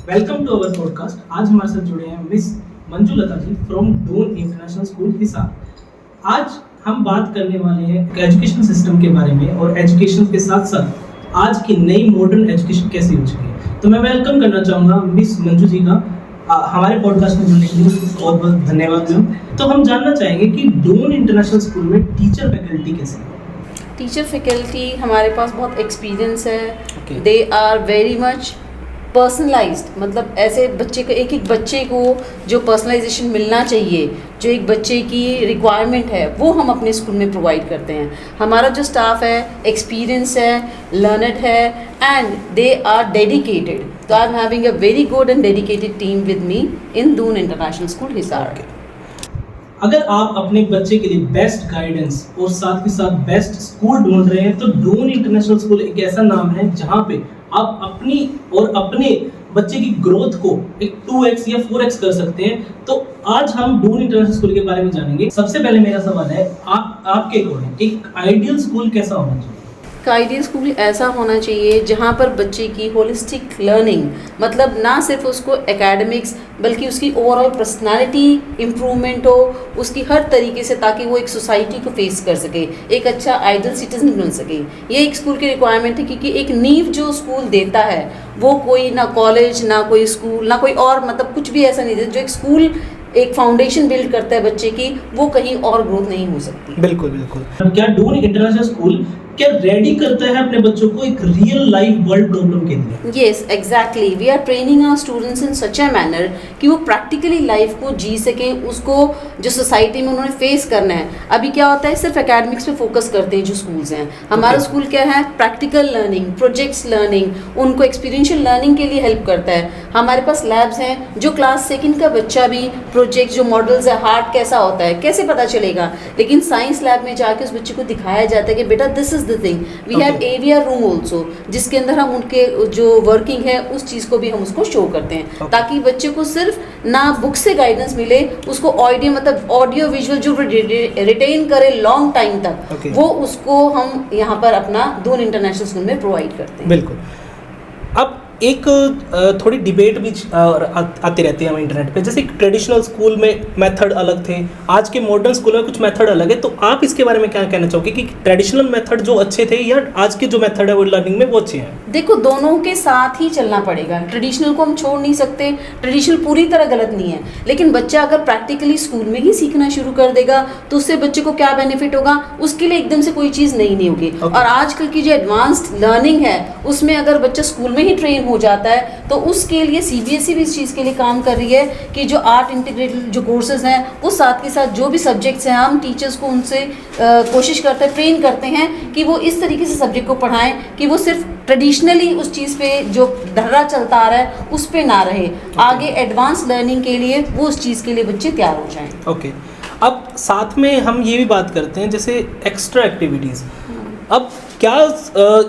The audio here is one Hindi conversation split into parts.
Welcome to our podcast. आज हमारे साथ जुड़े हैं Miss Manju Lata ji from Doon International school Hisar. आज हम बात करने वाले हैं एजुकेशन सिस्टम के बारे में और एजुकेशन के साथ साथ आज की नई मॉडर्न एजुकेशन कैसी हो चुकी है। तो मैं वेलकम करना चाहूँगा मिस मंजू जी का हमारे पॉडकास्ट में जुड़ने के लिए बहुत बहुत धन्यवाद मैम। तो हम जानना चाहेंगे कि डून इंटरनेशनल स्कूल में टीचर फैकल्टी कैसे है। टीचर फैकल्टी हमारे पास बहुत एक्सपीरियंस है। Okay. They are very much personalized, मतलब ऐसे बच्चे को एक बच्चे को जो पर्सनलाइजेशन मिलना चाहिए, जो एक बच्चे की रिक्वायरमेंट है, वो हम अपने स्कूल में प्रोवाइड करते हैं। हमारा जो स्टाफ है एक्सपीरियंस है, लर्नड है एंड दे आर डेडिकेटेड। तो I am having a very good and dedicated team with me in Doon international school Hisar. अगर आप अपने बच्चे के लिए बेस्ट गाइडेंस और साथ ही साथ बेस्ट स्कूल ढूंढ रहे हैं तो डून इंटरनेशनल स्कूल एक ऐसा नाम है जहां पे आप अपनी और अपने बच्चे की ग्रोथ को एक 2x या 4x कर सकते हैं। तो आज हम डून इंटरनेशनल स्कूल के बारे में जानेंगे। सबसे पहले मेरा सवाल है, आपके अकॉर्डिंग एक आइडियल स्कूल कैसा होना चाहिए? का आइडियल स्कूल ऐसा होना चाहिए जहाँ पर बच्चे की होलिस्टिक लर्निंग, मतलब ना सिर्फ उसको एकेडमिक्स बल्कि उसकी ओवरऑल पर्सनालिटी इम्प्रूवमेंट हो, उसकी हर तरीके से, ताकि वो एक सोसाइटी को फेस कर सके, एक अच्छा आइडियल सिटीजन बन सके। ये एक स्कूल की रिक्वायरमेंट है, क्योंकि एक नींव जो स्कूल देता है वो कोई ना कॉलेज, ना कोई स्कूल, ना कोई और, मतलब कुछ भी ऐसा नहीं देता। जो एक स्कूल एक फाउंडेशन बिल्ड करता है बच्चे की, वो कहीं और ग्रोथ नहीं हो सकती। बिल्कुल बिल्कुल। क्या डून इंटरनेशनल स्कूल क्या रेडी करता है अपने बच्चों को एक रियल लाइफ वर्ल्ड प्रॉब्लम के लिए? Yes exactly, we are training our students in such a manner कि वो प्रैक्टिकली लाइफ को जी सकें, उसको जो सोसाइटी में उन्होंने फेस करना है। अभी क्या होता है, सिर्फ एकेडमिक्स पे फोकस करते हैं जो स्कूल्स हैं। हमारा स्कूल क्या है, प्रैक्टिकल लर्निंग, प्रोजेक्ट्स लर्निंग, उनको एक्सपीरियंशियल लर्निंग के लिए हेल्प करता है। हमारे पास लैब्स हैं, जो क्लास सेकंड का बच्चा भी प्रोजेक्ट, जो मॉडल्स है, हार्ट कैसा होता है, कैसे पता चलेगा, लेकिन साइंस लैब में जाके उस बच्चे को दिखाया जाता है कि बेटा this is the thing. We have AVR room also, जिसके अंदर हम उनके जो वर्किंग है उस चीज़ को भी हम उसको शो करते हैं, ताकि बच्चे को सिर्फ ना बुक से गाइडेंस मिले, उसको ऑडियो, मतलब ऑडियो विजुअल जो रिटेन करे लॉन्ग टाइम तक, वो उसको हम यहाँ पर अपना दून इंटरनेशनल स्कूल में प्रोवाइड करते हैं। बिल्कुल। अब एक थोड़ी डिबेट भी आती रहती है हमें इंटरनेट पे, जैसे ट्रेडिशनल स्कूल में मेथड अलग थे, आज के मॉडर्न स्कूल में कुछ मेथड अलग है। तो आप इसके बारे में क्या कहना चाहोगे कि ट्रेडिशनल मेथड जो अच्छे थे या आज के जो मेथड है वो लर्निंग में वो अच्छे हैं? देखो, दोनों के साथ ही चलना पड़ेगा। ट्रेडिशनल को हम छोड़ नहीं सकते, ट्रेडिशनल पूरी तरह गलत नहीं है, लेकिन बच्चा अगर प्रैक्टिकली स्कूल में ही सीखना शुरू कर देगा तो उससे बच्चे को क्या बेनिफिट होगा, उसके लिए एकदम से कोई चीज़ नहीं होगी। और आजकल की जो एडवांस्ड लर्निंग है उसमें अगर बच्चा स्कूल में ही ट्रेन हो जाता है तो उसके लिए सीबीएसई भी इस चीज़ के लिए काम कर रही है कि जो आर्ट इंटीग्रेटेड जो कोर्सेज हैं वो साथ के साथ जो भी सब्जेक्ट्स हैं, हम टीचर्स को उनसे कोशिश करते हैं, ट्रेन करते हैं कि वो इस तरीके से सब्जेक्ट को पढ़ाएं कि वो सिर्फ ट्रेडिशनली उस चीज़ पे जो धर्रा चलता आ रहा है उस पे ना रहे। आगे एडवांस लर्निंग के लिए वो उस चीज़ के लिए बच्चे तैयार हो जाएं। ओके। अब साथ में हम ये भी बात करते हैं जैसे एक्स्ट्रा एक्टिविटीज़। अब क्या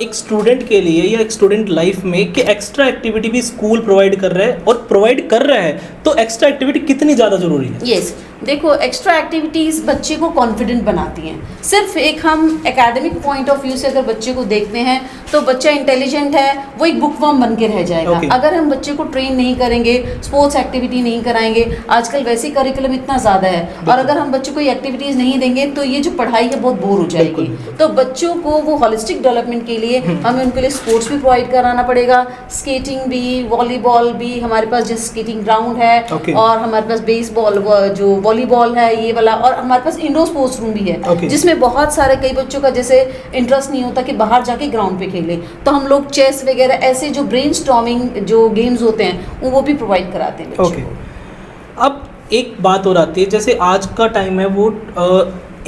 एक स्टूडेंट के लिए या एक स्टूडेंट लाइफ में कि एक्स्ट्रा एक्टिविटी भी स्कूल प्रोवाइड कर रहा है, और प्रोवाइड कर रहा है तो एक्स्ट्रा एक्टिविटी कितनी ज़्यादा ज़रूरी है? यस, देखो, एक्स्ट्रा एक्टिविटीज़ बच्चे को कॉन्फिडेंट बनाती हैं। सिर्फ एक हम एकेडमिक पॉइंट ऑफ व्यू से अगर बच्चे को देखते हैं तो बच्चा इंटेलिजेंट है, वो एक बुकवर्म बन के रह जाएगा। अगर हम बच्चे को ट्रेन नहीं करेंगे, स्पोर्ट्स एक्टिविटी नहीं कराएंगे, आजकल वैसे ही करिकुलम इतना ज़्यादा है, और अगर हम बच्चे को एक्टिविटीज़ नहीं देंगे तो ये जो पढ़ाई है बहुत बोर हो जाएगी। तो बच्चों को वो होलिस्टिक डेवलपमेंट के लिए हमें उनके लिए स्पोर्ट्स भी प्रोवाइड कराना पड़ेगा। स्केटिंग भी, वॉलीबॉल भी, हमारे पास जैसे स्केटिंग ग्राउंड है, और हमारे पास बेसबॉल, जो वॉलीबॉल है ये वाला, और हमारे पास इंडोर स्पोर्ट्स रूम भी है, जिसमें बहुत सारे कई बच्चों का जैसे इंटरेस्ट नहीं होता कि बाहर जाके ग्राउंड पे खेले, तो हम लोग चेस वगैरह ऐसे जो ब्रेनस्टॉर्मिंग जो गेम्स होते हैं वो भी प्रोवाइड कराते हैं बच्चों को। अब एक बात और आती है, जैसे आज का टाइम है वो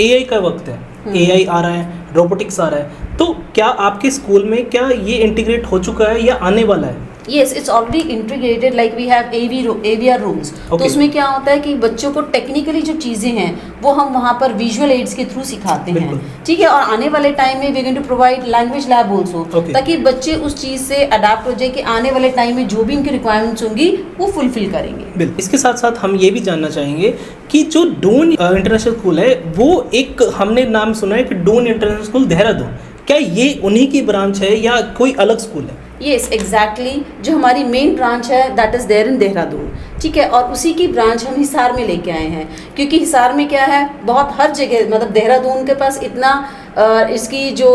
एआई का वक्त है, एआई आ रहा है, रोबोटिक्स आ रहा है, तो क्या आपके स्कूल में क्या ये इंटीग्रेट हो चुका है या आने वाला है? Yes, it's already integrated, like we have AVR rooms। तो उसमें क्या होता है कि बच्चों को टेक्निकली जो चीज़ें हैं वो हम वहाँ पर विजुअल एड्स के थ्रू सिखाते हैं, ठीक है। और आने वाले टाइम में we are going to provide language lab also, ताकि बच्चे उस चीज़ से अडाप्ट हो जाए कि आने वाले टाइम में जो भी इनकी रिक्वायरमेंट्स होंगी वो फुलफिल करेंगे। इसके साथ साथ हम ये भी जानना चाहेंगे कि जो डून इंटरनेशनल स्कूल है वो एक, हमने नाम सुना है कि डून इंटरनेशनल स्कूल देहरादून, क्या ये उन्हीं की ब्रांच है या कोई अलग स्कूल है? यस एग्जैक्टली, जो हमारी मेन ब्रांच है that is there in Dehradun, ठीक है, और उसी की ब्रांच हम हिसार में लेके आए हैं, क्योंकि हिसार में क्या है, बहुत हर जगह मतलब देहरादून के पास इतना इसकी जो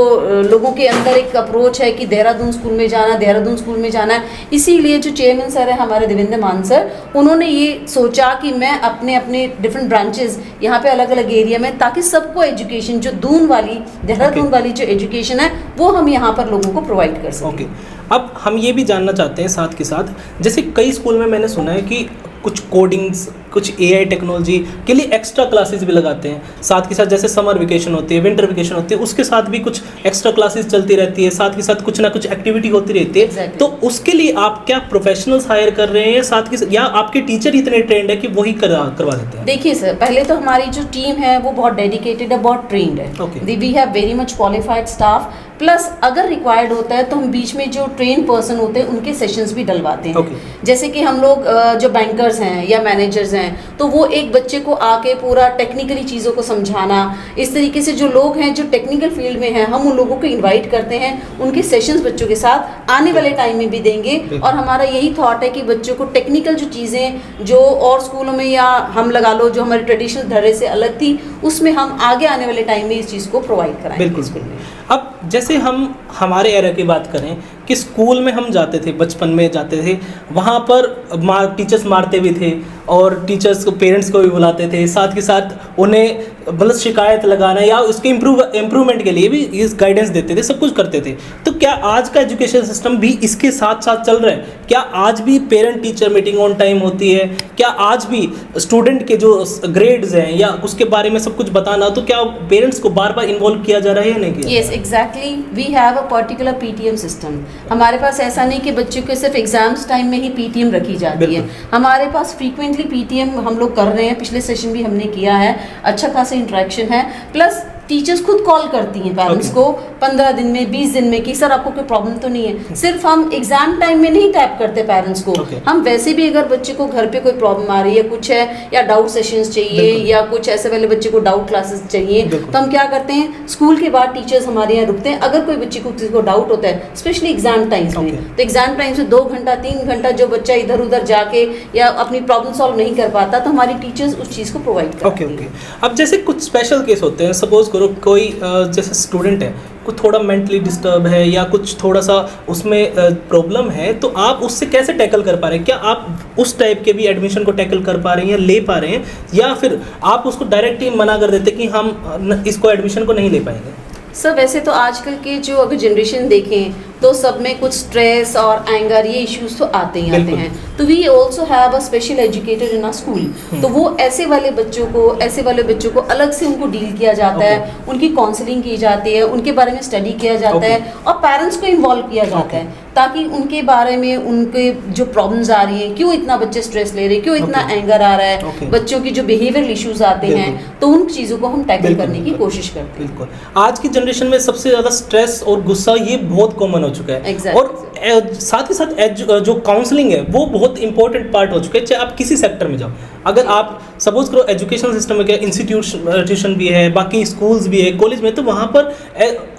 लोगों के अंदर एक अप्रोच है कि देहरादून स्कूल में जाना, देहरादून स्कूल में जाना है, इसीलिए जो चेयरमैन सर है हमारे देवेंद्र मान सर, उन्होंने ये सोचा कि मैं अपने अपने डिफरेंट ब्रांचेस यहाँ पे अलग अलग एरिया में, ताकि सबको एजुकेशन जो दून वाली देहरादून वाली जो एजुकेशन है वो हम यहाँ पर लोगों को प्रोवाइड कर सकें। अब हम ये भी जानना चाहते हैं साथ के साथ, जैसे कई स्कूल में मैंने सुना है कि कुछ कोडिंग्स, कुछ एआई टेक्नोलॉजी के लिए एक्स्ट्रा क्लासेस भी लगाते हैं, साथ के साथ जैसे समर वेकेशन होती है, विंटर वेकेशन होती है, उसके साथ भी कुछ एक्स्ट्रा क्लासेस चलती रहती है, साथ के साथ कुछ ना कुछ एक्टिविटी होती रहती है। Exactly. तो उसके लिए आप क्या प्रोफेशनल्स हायर कर रहे हैं साथ के, या आपके टीचर इतने ट्रेंड है कि वही करवा देते हैं? देखिए सर, पहले तो हमारी जो टीम है वो बहुत डेडिकेटेड है, बहुत ट्रेंड है, we have very much qualified staff, plus अगर रिक्वायर्ड होता है तो हम बीच में जो ट्रेन पर्सन होते हैं उनके सेशंस भी डलवाते हैं। जैसे कि हम लोग जो बैंकर्स हैं या मैनेजर्स हैं, तो वो एक बच्चे को आके पूरा टेक्निकली चीज़ों को समझाना, इस तरीके से जो लोग हैं जो टेक्निकल फील्ड में हैं, हम उन लोगों को इनवाइट करते हैं, उनके सेशंस बच्चों के साथ आने वाले टाइम में भी देंगे। और हमारा यही थॉट है कि बच्चों को टेक्निकल जो चीज़ें जो और स्कूलों में या हम लगा लो जो हमारे ट्रेडिशनल धड़े से अलग थी, उसमें हम आगे आने वाले टाइम में इस चीज़ को प्रोवाइड कराएंगे। बिल्कुल। अब जैसे हम हमारे एरिया की बात करें कि स्कूल में हम जाते थे, बचपन में जाते थे, वहाँ पर टीचर्स मारते भी थे और टीचर्स को, पेरेंट्स को भी बुलाते थे, साथ के साथ उन्हें मतलब शिकायत लगाना या उसके इम्प्रूवमेंट के लिए भी इस गाइडेंस देते थे, सब कुछ करते थे। तो क्या आज का एजुकेशन सिस्टम भी इसके साथ साथ चल रहा है? क्या आज भी parent teacher meeting on time होती है? क्या आज भी स्टूडेंट के जो ग्रेड्स हैं या उसके बारे में सब कुछ बताना, तो क्या पेरेंट्स को बार बार इन्वॉल्व किया जा रहा है या नहीं किया? Yes exactly, we have a particular PTM system. हमारे पास ऐसा नहीं कि बच्चों के सिर्फ एग्जाम्स टाइम में ही पीटीएम रखी जाती है, हमारे पास फ्रीक्वेंटली पीटीएम हम लोग कर रहे हैं, पिछले सेशन भी हमने किया है, अच्छा खासा इंटरेक्शन है, प्लस टीचर्स खुद कॉल करती हैं पेरेंट्स को 15 दिन में, 20 दिन में कि सर आपको कोई प्रॉब्लम तो नहीं है। सिर्फ हम एग्जाम टाइम में नहीं टैप करते पेरेंट्स को, हम वैसे भी अगर बच्चे को घर पे कोई प्रॉब्लम आ रही है, कुछ है या डाउट सेशंस चाहिए या कुछ ऐसे वाले बच्चे को डाउट क्लासेस चाहिए, तो हम क्या करते हैं, स्कूल के बाद टीचर्स हमारे यहाँ रुकते हैं। अगर कोई बच्चे को किसी को डाउट होता है स्पेशली एग्जाम टाइम्स में, तो एग्जाम टाइम से 2 घंटा 3 घंटा जो बच्चा इधर उधर जाके या अपनी प्रॉब्लम सॉल्व नहीं कर पाता, तो हमारी टीचर्स उस चीज़ को प्रोवाइड करती हैं। अब जैसे कुछ स्पेशल केस होते हैं, सपोज करो कोई जैसे स्टूडेंट है, कुछ थोड़ा मेंटली डिस्टर्ब है या कुछ थोड़ा सा उसमें प्रॉब्लम है, तो आप उससे कैसे टैकल कर पा रहे हैं? क्या आप उस टाइप के भी एडमिशन को टैकल कर पा रहे हैं या ले पा रहे हैं, या फिर आप उसको डायरेक्ट ही मना कर देते कि हम इसको एडमिशन को नहीं ले पाएंगे? सर वैसे तो आजकल के जो अगर जनरेशन देखें तो सब में कुछ स्ट्रेस और एंगर ये इश्यूज तो आते ही आते हैं, तो we also have a special educator in a school, तो वो ऐसे वाले बच्चों को अलग से उनको डील किया जाता है, उनकी काउंसलिंग की जाती है, उनके बारे में स्टडी किया जाता है और पेरेंट्स को इन्वॉल्व किया जाता है, ताकि उनके बारे में उनके जो प्रॉब्लम्स आ रही हैं, क्यों इतना बच्चे स्ट्रेस ले रहे हैं, क्यों इतना एंगर आ रहा है, बच्चों की जो बिहेवियरल इश्यूज आते हैं, तो उन चीज़ों को हम टैकल करने की कोशिश करते हैं। बिल्कुल, आज की जनरेशन में सबसे ज़्यादा स्ट्रेस और गुस्सा ये बहुत कॉमन हो चुका है। और साथ ही साथ जो काउंसलिंग है वो बहुत इंपॉर्टेंट पार्ट हो चुका है, चाहे आप किसी सेक्टर में जाओ। अगर आप सपोज करो एजुकेशन सिस्टम में क्या इंस्टीट्यूशन भी है, बाकी स्कूल्स भी है, कॉलेज में, तो वहाँ पर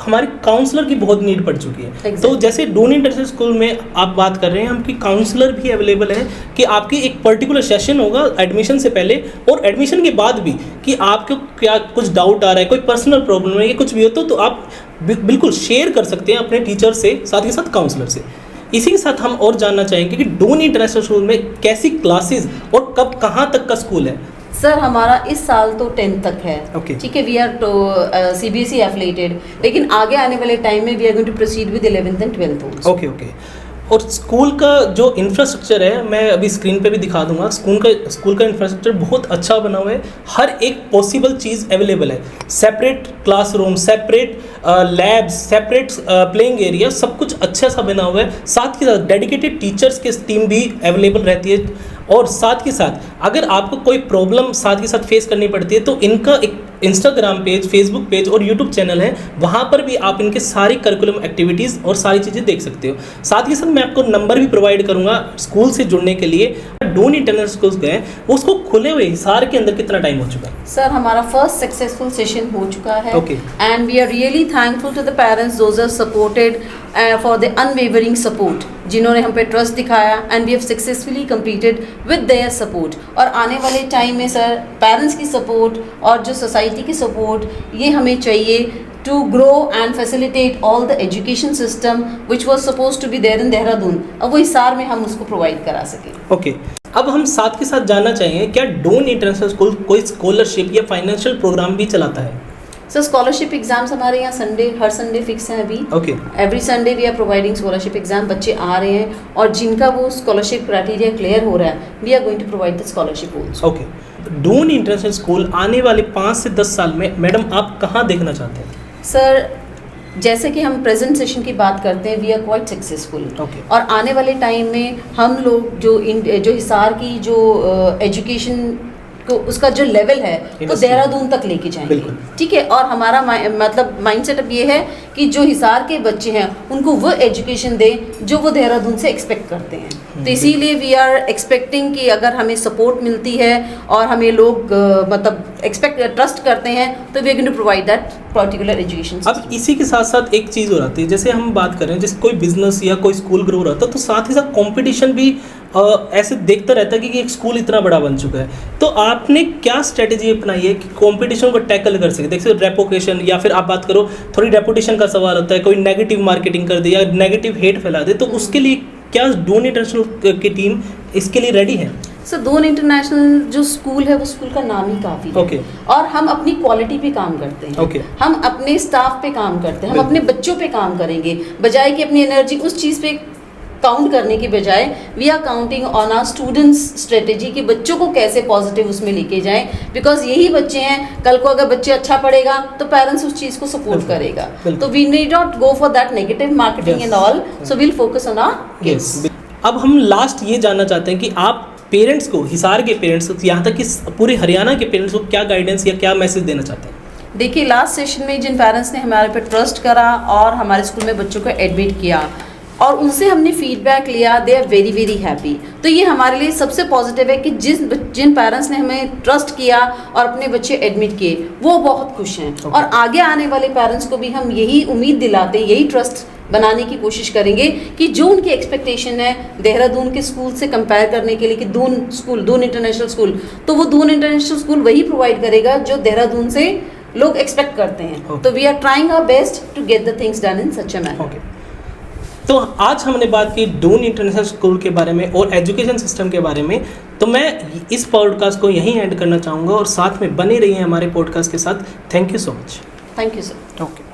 हमारी काउंसलर की बहुत नीड पड़ चुकी है। तो जैसे डून इंटरनेशनल स्कूल में आप बात कर रहे हैं, हम की काउंसलर भी अवेलेबल है कि आपकी एक पर्टिकुलर सेशन होगा एडमिशन से पहले और एडमिशन के बाद भी, कि आपको क्या कुछ डाउट आ रहा है, कोई पर्सनल प्रॉब्लम है या कुछ भी हो तो आप बिल्कुल शेयर कर सकते हैं अपने टीचर से, साथ ही साथ काउंसलर से। इसी के साथ हम और जानना चाहेंगे कि डून इंटरनेशनल स्कूल में कैसी क्लासेस और कब कहाँ तक का स्कूल है? सर हमारा इस साल तो 10th तक है, ठीक है, वी आर तो CBSE एफिलिएटेड, लेकिन आगे आने वाले टाइम में we are going to proceed with 11th and 12th। Okay. और स्कूल का जो इंफ्रास्ट्रक्चर है, मैं अभी स्क्रीन पे भी दिखा दूंगा, स्कूल का इंफ्रास्ट्रक्चर बहुत अच्छा बना हुआ है, हर एक पॉसिबल चीज़ अवेलेबल है, separate classroom, separate labs, separate playing area, सब कुछ अच्छा सा बना हुआ है। साथ ही साथ डेडिकेटेड टीचर्स की टीम भी अवेलेबल रहती है, और साथ ही साथ अगर आपको कोई प्रॉब्लम साथ के साथ फेस करनी पड़ती है तो इनका एक इंस्टाग्राम पेज, फेसबुक पेज और यूट्यूब चैनल है, वहाँ पर भी आप इनके सारी करिकुलम एक्टिविटीज़ और सारी चीज़ें देख सकते हो। साथ ही साथ मैं आपको नंबर भी प्रोवाइड करूँगा स्कूल से जुड़ने के लिए। डून इंटरनेशनल स्कूल गए, उसको खुले हुए हिसार के अंदर कितना टाइम हो चुका है? सर हमारा फर्स्ट सक्सेसफुल सेशन हो चुका है, Okay. And we are really thankful to the parents those are supported for the unwavering support, जिन्होंने हम पे ट्रस्ट दिखाया, and we have successfully completed with their support. और आने वाले टाइम में सर पेरेंट्स की सपोर्ट और जो सोसाइटी की सपोर्ट ये हमें चाहिए to grow and facilitate all the education system which was suppose to be there in Dehradun, अब वो हिसार में हम उसको प्रोवाइड करा सकें। ओके, अब हम साथ के साथ जानना चाहेंगे क्या डून इंटरनेशनल स्कूल कोई स्कॉलरशिप या फाइनेंशियल प्रोग्राम भी चलाता है? सर स्कॉलरशिप एग्जाम्स हमारे यहाँ हर संडे फिक्स हैं अभी। Okay, every Sunday we are providing scholarship exam, बच्चे आ रहे हैं और जिनका वो स्कॉलरशिप क्राइटेरिया क्लियर हो रहा है, we are going to provide the scholarship also. Okay, Doon International School आने वाले 5 से 10 साल में मैडम आप कहाँ देखना चाहते हैं? सर जैसे कि हम प्रेजेंट सेशन की बात करते हैं, we are quite successful, Okay. और आने वाले टाइम में हम लोग जो हिसार की जो एजुकेशन को उसका जो लेवल है वो Industry. देहरादून तक लेके जाएंगे। बिल्कुल। ठीक है, और हमारा मतलब माइंड सेटअप ये है कि जो हिसार के बच्चे हैं उनको वो एजुकेशन दें जो वो देहरादून से एक्सपेक्ट करते हैं। तो इसीलिए वी आर एक्सपेक्टिंग कि अगर हमें सपोर्ट मिलती है और हमें लोग ट्रस्ट करते हैं तो we are going to provide that particular education. अब इसी के साथ साथ एक चीज़ और आती है, जैसे हम बात कर रहे हैं, जैसे कोई बिजनेस या कोई स्कूल ग्रो रहा था तो साथ ही साथ कंपटीशन भी ऐसे देखता रहता है कि एक स्कूल इतना बड़ा बन चुका है, तो आपने क्या स्ट्रेटेजी अपनाई है कि कंपटीशन को टैकल कर सके? देखिए रेपुटेशन, या फिर आप बात करो थोड़ी रेपुटेशन का सवाल होता है, कोई नेगेटिव मार्केटिंग कर दे या नेगेटिव हेट फैला दे, तो उसके लिए क्या डून इंटरनेशनल की टीम इसके लिए रेडी है? सर डून इंटरनेशनल जो स्कूल है वो स्कूल का नाम ही काफ़ी है। Okay. और हम अपनी क्वालिटी पे काम करते हैं। Okay. हम अपने स्टाफ पे काम करते हैं, हम बिल्कुल। अपने बच्चों पे काम करेंगे, बजाय कि अपनी एनर्जी उस चीज़ पे काउंट करने की बजाय we are counting on our students strategy कि बच्चों को कैसे पॉजिटिव उसमें लेके जाएं, बिकॉज यही बच्चे हैं कल को अगर बच्चे अच्छा पढ़ेगा तो पेरेंट्स उस चीज़ को सपोर्ट करेगा। तो we need not go for that negative marketing and all, so we'll focus on our kids. अब हम लास्ट ये जानना चाहते हैं कि आप पेरेंट्स को, हिसार के पेरेंट्स को, यहाँ तक कि पूरे हरियाणा के पेरेंट्स को क्या गाइडेंस या क्या मैसेज देना चाहते हैं? देखिए लास्ट सेशन में जिन पेरेंट्स ने हमारे पे ट्रस्ट करा और हमारे स्कूल में बच्चों को एडमिट किया और उनसे हमने फीडबैक लिया, they are very very happy. तो ये हमारे लिए सबसे पॉजिटिव है कि जिन पेरेंट्स ने हमें ट्रस्ट किया और अपने बच्चे एडमिट किए वो बहुत खुश हैं। और आगे आने वाले पेरेंट्स को भी हम यही उम्मीद दिलाते, यही ट्रस्ट बनाने की कोशिश करेंगे कि जो उनकी एक्सपेक्टेशन है देहरादून के स्कूल से कंपेयर करने के लिए कि दून इंटरनेशनल स्कूल, तो वो दून इंटरनेशनल स्कूल वही प्रोवाइड करेगा जो देहरादून से लोग एक्सपेक्ट करते हैं। तो we are trying our best to get the things done in such a manner. तो आज हमने बात की डून इंटरनेशनल स्कूल के बारे में और एजुकेशन सिस्टम के बारे में, तो मैं इस पॉडकास्ट को यहीं एंड करना चाहूँगा और साथ में बने रहिए हमारे पॉडकास्ट के साथ। Thank you so much. Thank you sir. Okay.